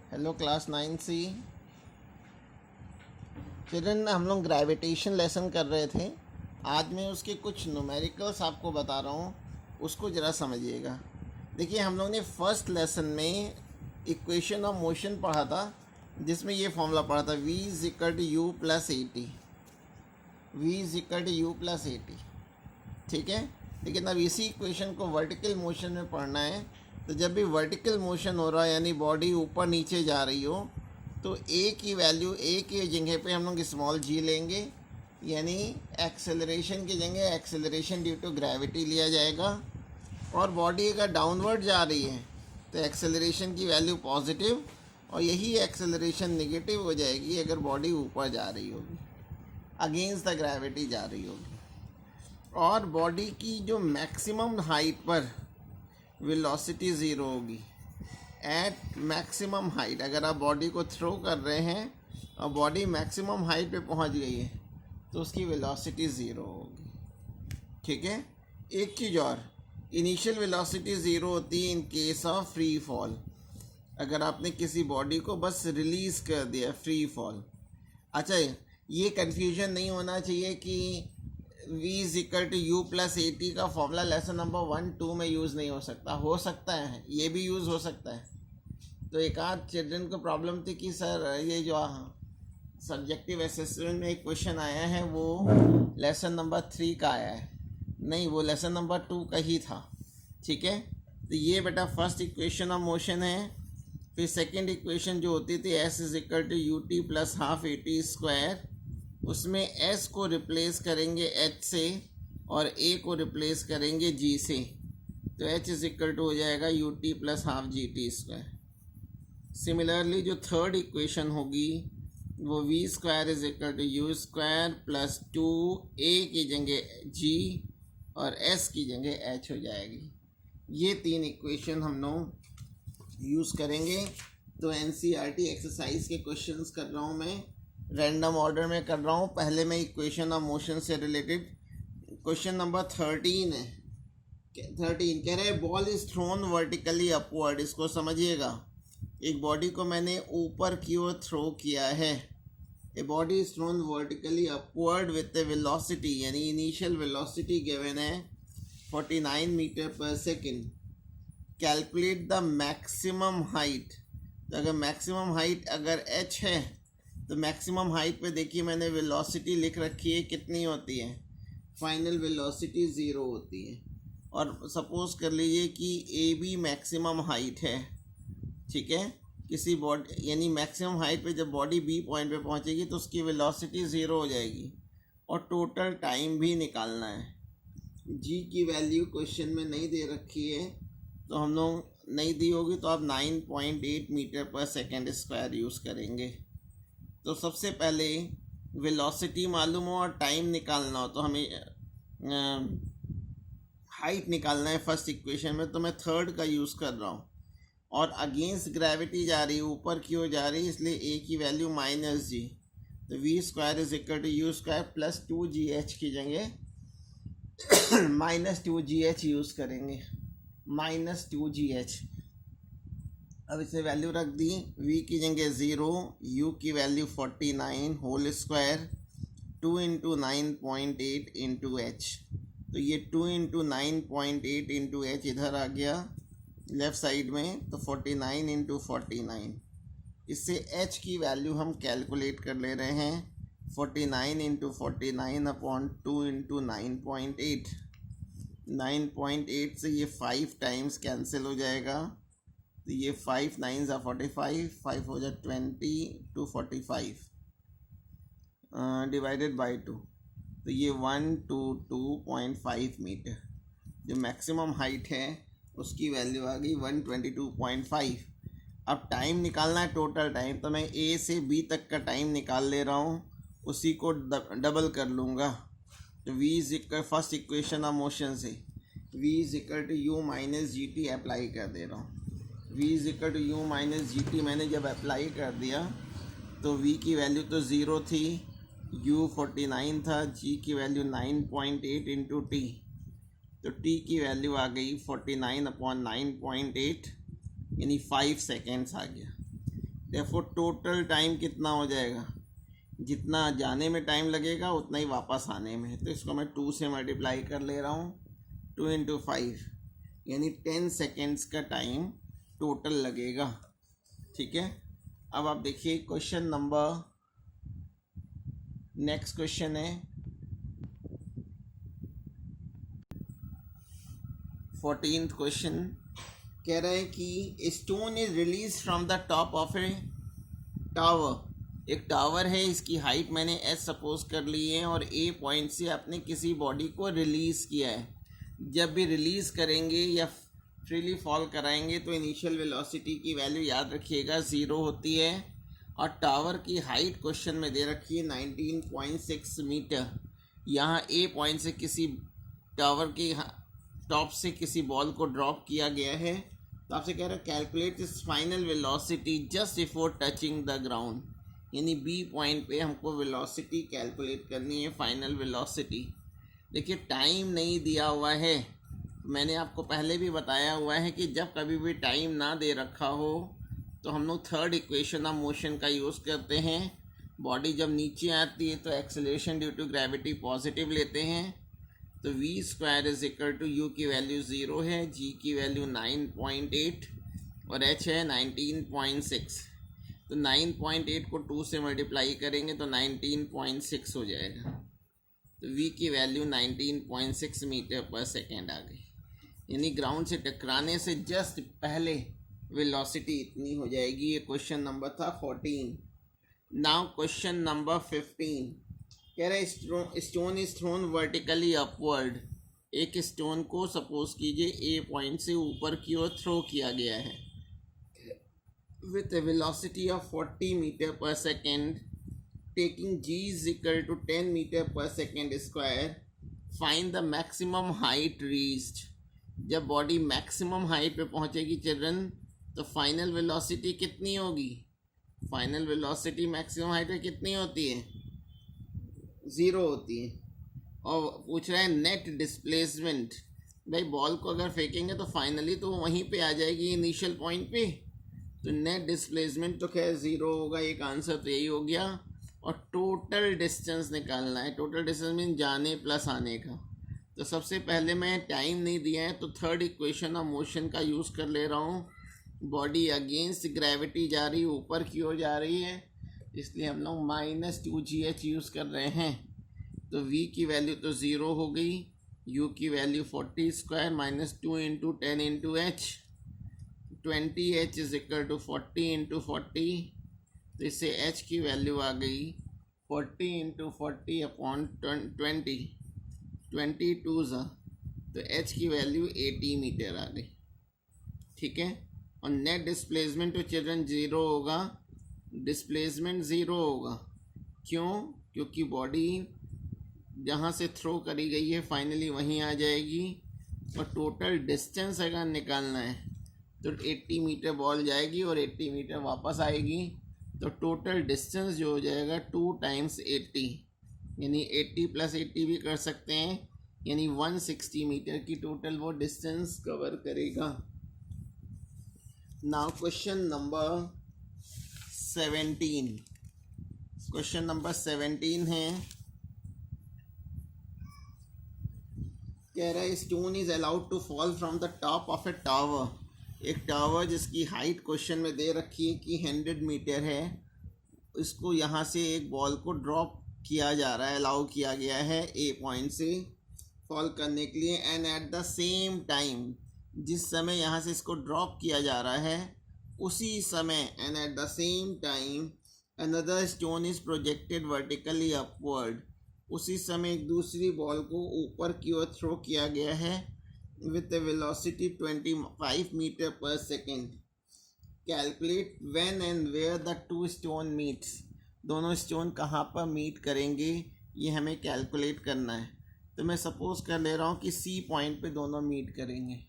Hello class 9C। Children, हम लोग gravitation lesson कर रहे थे। आज मैं उसके कुछ न्यूमेरिकल्स आपको बता रहा हूँ, उसको ज़रा समझिएगा। देखिए, हम लोग ने फर्स्ट लेसन में इक्वेशन ऑफ मोशन पढ़ा था, जिसमें ये फॉर्मूला पढ़ा था v is equal to u plus a t. V is equal to u plus a t, ठीक है। लेकिन अब इसी इक्वेशन को वर्टिकल मोशन में पढ़ना है। तो जब भी वर्टिकल मोशन हो रहा है, यानी बॉडी ऊपर नीचे जा रही हो, तो ए की वैल्यू, ए की जगह पे हम लोग स्मॉल जी लेंगे, यानी एक्सेलरेशन की जगह एक्सेलरेशन ड्यू टू ग्रेविटी लिया जाएगा। और बॉडी अगर डाउनवर्ड जा रही है तो एक्सेलरेशन की वैल्यू पॉजिटिव, और यही एक्सेलरेशन नेगेटिव हो जाएगी अगर बॉडी ऊपर जा रही होगी, अगेंस्ट द ग्रेविटी जा रही होगी। और बॉडी की जो मैक्सिमम हाइट पर वेलोसिटी ज़ीरो होगी। एट मैक्सिमम हाइट, अगर आप बॉडी को थ्रो कर रहे हैं और बॉडी मैक्सिमम हाइट पे पहुंच गई है, तो उसकी वेलोसिटी ज़ीरो होगी, ठीक है। एक चीज़ और, इनिशियल वेलोसिटी ज़ीरो होती है in case of free fall. अगर आपने किसी बॉडी को बस रिलीज़ कर दिया, फ्री फॉल। अच्छा, ये कन्फ्यूजन नहीं होना चाहिए कि v is equal to u plus a t का फॉर्मूला लेसन नंबर 1-2 में यूज़ नहीं हो सकता है, ये भी यूज़ हो सकता है। तो एक आध चिल्ड्रन को प्रॉब्लम थी कि सर ये जो सब्जेक्टिव असेसमेंट में एक क्वेश्चन आया है वो लेसन नंबर 3 का आया है। नहीं, वो लेसन नंबर 2 का ही था, ठीक है। तो ये बेटा फर्स्ट इक्वेशन ऑफ मोशन है। फिर सेकेंड इक्वेशन जो होती थी s is equal to u t plus half a t square, उसमें s को रिप्लेस करेंगे h से और a को रिप्लेस करेंगे g से, तो h इज इक्वल टू हो जाएगा u t plus half g t square. Similarly जो थर्ड इक्वेशन होगी वो v square is equal to u square plus 2a की जगह g और s की जगह h हो जाएगी। ये तीन इक्वेशन हम लोग यूज़ करेंगे। तो NCERT एक्सरसाइज के क्वेश्चंस कर रहा हूँ मैं, रैंडम ऑर्डर में कर रहा हूँ। पहले मैं इक्वेशन ऑफ मोशन से रिलेटेड क्वेश्चन नंबर 13 है। 13 कह रहे हैं ball is thrown vertically upward. इसको समझिएगा, एक बॉडी को मैंने ऊपर की ओर थ्रो किया है। A body is thrown vertically upward with a velocity, यानी इनिशियल वेलोसिटी गिवन है 49 metre per second. Calculate the maximum height. तो अगर मैक्सिमम हाइट अगर h है, तो मैक्सिमम हाइट पे देखिए मैंने वेलोसिटी लिख रखी है, कितनी होती है, फाइनल वेलोसिटी ज़ीरो होती है। और सपोज कर लीजिए कि ए बी मैक्सिमम हाइट है, ठीक है। किसी बॉडी, यानी मैक्सिमम हाइट पे जब बॉडी बी पॉइंट पे पहुंचेगी तो उसकी वेलोसिटी ज़ीरो हो जाएगी, और टोटल टाइम भी निकालना है। जी की वैल्यू क्वेश्चन में नहीं दे रखी है, तो हम लोग नहीं दी होगी तो आप 9.8 metre per second square use करेंगे। तो सबसे पहले वेलोसिटी मालूम हो और टाइम निकालना हो, तो हमें हाइट निकालना है फर्स्ट इक्वेशन में। तो मैं थर्ड का यूज़ कर रहा हूँ, और अगेंस्ट ग्रेविटी जा रही है, ऊपर की ओर जा रही है, इसलिए ए की वैल्यू माइनस जी। तो v square is equal to u square plus 2gh की जगह माइनस 2gh यूज़ करेंगे, माइनस 2gh। अब इसे वैल्यू रख दी, v की जगह 0, u की value 49 whole square 2 into 9.8 into h. तो ये 2 इंटू 9.8 इंटू एच इधर आ गया लेफ़्ट साइड में, तो 49 इंटू 49। इससे h की वैल्यू हम कैलकुलेट कर ले रहे हैं, 49 इंटू 49 अपॉन 2 इंटू 9.8। 9.8 से ये 5 टाइम्स कैंसिल हो जाएगा, तो ये 5 9 45, 5 हो जाए 20 to 45 डिवाइडेड बाई 2, तो ये 122.5 मीटर। जो मैक्सिमम हाइट है उसकी वैल्यू आ गई 122.5। अब टाइम निकालना है, टोटल टाइम। तो मैं ए से बी तक का टाइम निकाल ले रहा हूँ, उसी को डबल कर लूँगा। तो v is equal, first equation of motion से v is equal to u minus g t apply कर दे रहा हूँ। v is equal to u minus g t मैंने जब अप्लाई कर दिया तो v की वैल्यू तो ज़ीरो थी, u 49 था, g की वैल्यू 9.8 इंटू टी, तो t की वैल्यू आ गई 49 अपॉन 9.8, यानी 5 सेकेंड्स आ गया। देयरफॉर टोटल टाइम कितना हो जाएगा, जितना जाने में टाइम लगेगा उतना ही वापस आने में। तो इसको मैं 2 से मल्टीप्लाई कर ले रहा हूँ, 2 × 5 यानी 10 सेकेंड्स का टाइम टोटल लगेगा। ठीक है, अब आप देखिए क्वेश्चन नंबर, नेक्स्ट क्वेश्चन है 14th क्वेश्चन। कह रहा है कि stone is release from the top of a tower. एक टावर है, इसकी हाइट मैंने एस सपोज कर ली है और ए पॉइंट से आपने किसी बॉडी को रिलीज़ किया है। जब भी रिलीज़ करेंगे या फ्रीली फॉल कराएंगे तो इनिशियल वेलोसिटी की वैल्यू याद रखिएगा 0 होती है और टावर की हाइट क्वेश्चन में दे रखी है 19.6 मीटर। यहाँ ए पॉइंट से किसी टावर की टॉप से किसी बॉल को ड्रॉप किया गया है, तो आपसे कह रहा है कैलकुलेट इस final velocity just before touching the ground, यानी बी पॉइंट पे हमको वेलोसिटी कैलकुलेट करनी है, फाइनल वेलोसिटी। देखिए टाइम नहीं दिया हुआ है, मैंने आपको पहले भी बताया हुआ है कि जब कभी भी टाइम ना दे रखा हो तो हम लोग थर्ड इक्वेशन ऑफ मोशन का यूज़ करते हैं। बॉडी जब नीचे आती है तो acceleration due to gravity positive लेते हैं, तो v² is equal to u की वैल्यू 0 है, g की वैल्यू 9.8 और h है 19.6। तो 9.8 को 2 से मल्टीप्लाई करेंगे तो 19.6 हो जाएगा। तो v की वैल्यू 19.6 मीटर पर सेकेंड आ गई, यानी ग्राउंड से टकराने से जस्ट पहले वेलोसिटी इतनी हो जाएगी। ये क्वेश्चन नंबर था 14। Now question number 15। कह रहा है stone is thrown vertically upward. एक स्टोन को सपोज कीजिए ए पॉइंट से ऊपर की ओर थ्रो किया गया है with a velocity of 40 metre per second, taking g is equal to 10 metre per second square, find the maximum height reached. जब बॉडी मैक्सिमम हाइट पे पहुंचेगी चिल्ड्रन तो फाइनल वेलोसिटी कितनी होगी? फाइनल वेलोसिटी मैक्सिमम हाइट पे कितनी होती है? 0 होती है। और पूछ रहा है नेट डिस्प्लेसमेंट। भाई बॉल को अगर फेंकेंगे तो फाइनली तो वहीं पे आ जाएगी इनिशियल पॉइंट पे, तो नेट डिस्प्लेसमेंट तो खैर 0 होगा। एक आंसर तो यही हो गया। और टोटल डिस्टेंस निकालना है। टोटल डिस्टेंस मीन जाने प्लस आने का। तो सबसे पहले मैं टाइम नहीं दिया है तो थर्ड इक्वेशन ऑफ मोशन का यूज़ कर ले रहा हूँ। बॉडी अगेंस्ट ग्रेविटी जा रही है, ऊपर की ओर जा रही है, इसलिए हम लोग -2gh यूज़ कर रहे हैं। तो v की वैल्यू तो 0 हो गई, u की value 40² -2 × 10 × h, 20h is equal to 40 × 40। तो इससे h की वैल्यू आ गई 40 × 40 अपॉन 20, 22 तो h की वैल्यू 80 मीटर आ गई। ठीक है। और नेट डिस्प्लेसमेंट तो चिल्ड्रन 0 होगा, डिस्प्लेसमेंट 0 होगा। क्यों? क्योंकि बॉडी जहाँ से थ्रो करी गई है फाइनली वहीं आ जाएगी। और टोटल डिस्टेंस अगर निकालना है तो 80 मीटर बॉल जाएगी और 80 मीटर वापस आएगी। तो टोटल डिस्टेंस जो हो जाएगा 2 × 80, यानी 80 + 80 भी कर सकते हैं, यानी 160 मीटर की टोटल वो डिस्टेंस कवर करेगा। Now question number 17। Question number 17 है, कह रहा है stone is allowed to fall from the top of a tower. एक टावर जिसकी हाइट क्वेश्चन में दे रखी है कि 100 मीटर है, इसको यहाँ से एक बॉल को ड्रॉप किया जा रहा है, अलाउ किया गया है ए पॉइंट से फॉल करने के लिए। And at the same time, जिस समय यहाँ से इसको ड्रॉप किया जा रहा है उसी समय, and at the same time another stone is projected vertically upward, उसी समय एक दूसरी बॉल को ऊपर की ओर थ्रो किया गया है with a velocity 25 metre per second. Calculate when and where the 2 stone meets. दोनों स्टोन कहाँ पर मीट करेंगे ये हमें कैलकुलेट करना है। तो मैं सपोज कर ले रहा हूँ कि सी पॉइंट पे दोनों मीट करेंगे।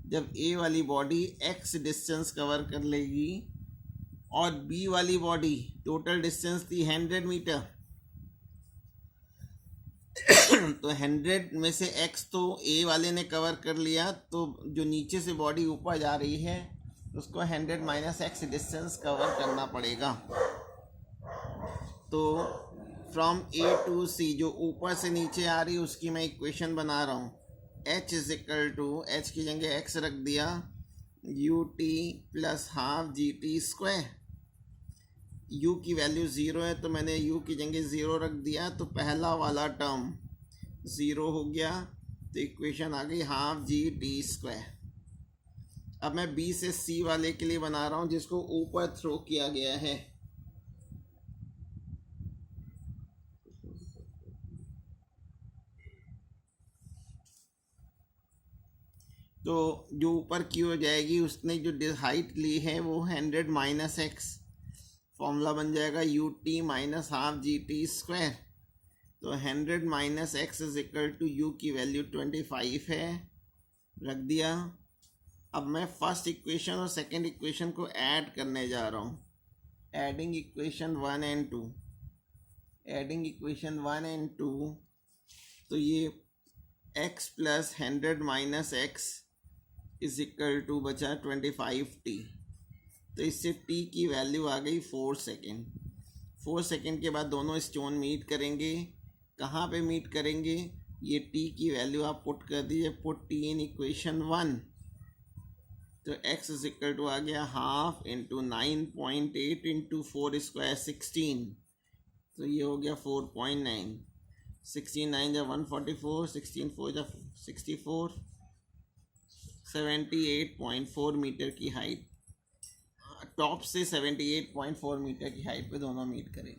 जब ए वाली बॉडी एक्स डिस्टेंस कवर कर लेगी और बी वाली बॉडी टोटल डिस्टेंस थी 100 मीटर, तो 100 में से x तो ए वाले ने कवर कर लिया, तो जो नीचे से बॉडी ऊपर जा रही है उसको 100 माइनस एक्स डिस्टेंस कवर करना पड़ेगा। तो फ्रॉम ए टू सी जो ऊपर से नीचे आ रही उसकी मैं इक्वेशन बना रहा हूँ। h is equal to, h की जगह x रख दिया, u t plus half g t square. u की वैल्यू 0 है तो मैंने u की जगह 0 रख दिया, तो पहला वाला टर्म 0 हो गया, तो इक्वेशन आ गई हाफ जी टी स्क्वायर। अब मैं b से c वाले के लिए बना रहा हूँ जिसको ऊपर थ्रो किया गया है। तो जो ऊपर की हो जाएगी उसने जो हाइट ली है वो 100 माइनस एक्स, फॉर्मूला बन जाएगा u t minus half g t square. तो 100 minus x is equal to u की वैल्यू 25 है, रख दिया। अब मैं फर्स्ट इक्वेशन और सेकंड इक्वेशन को ऐड करने जा रहा हूँ। Adding equation 1 and 2, adding equation 1 and 2, तो ये x plus 100 minus x is equal to बचा 25t। तो इससे t की वैल्यू आ गई 4 सेकेंड। 4 सेकेंड के बाद दोनों स्टोन मीट करेंगे। कहाँ पे मीट करेंगे? ये t की वैल्यू आप पुट कर दीजिए, पुट t इन इक्वेशन 1। तो x इज इक्वल टू आ गया हाफ इंटू 9.8 इंटू 4 स्क्वायर 16, तो ये हो गया 4.9। 16 9 जा 144, 16 4 जा 64, 78.4 मीटर की हाइट, टॉप से 78.4 मीटर की हाइट पे दोनों मीट करेंगे।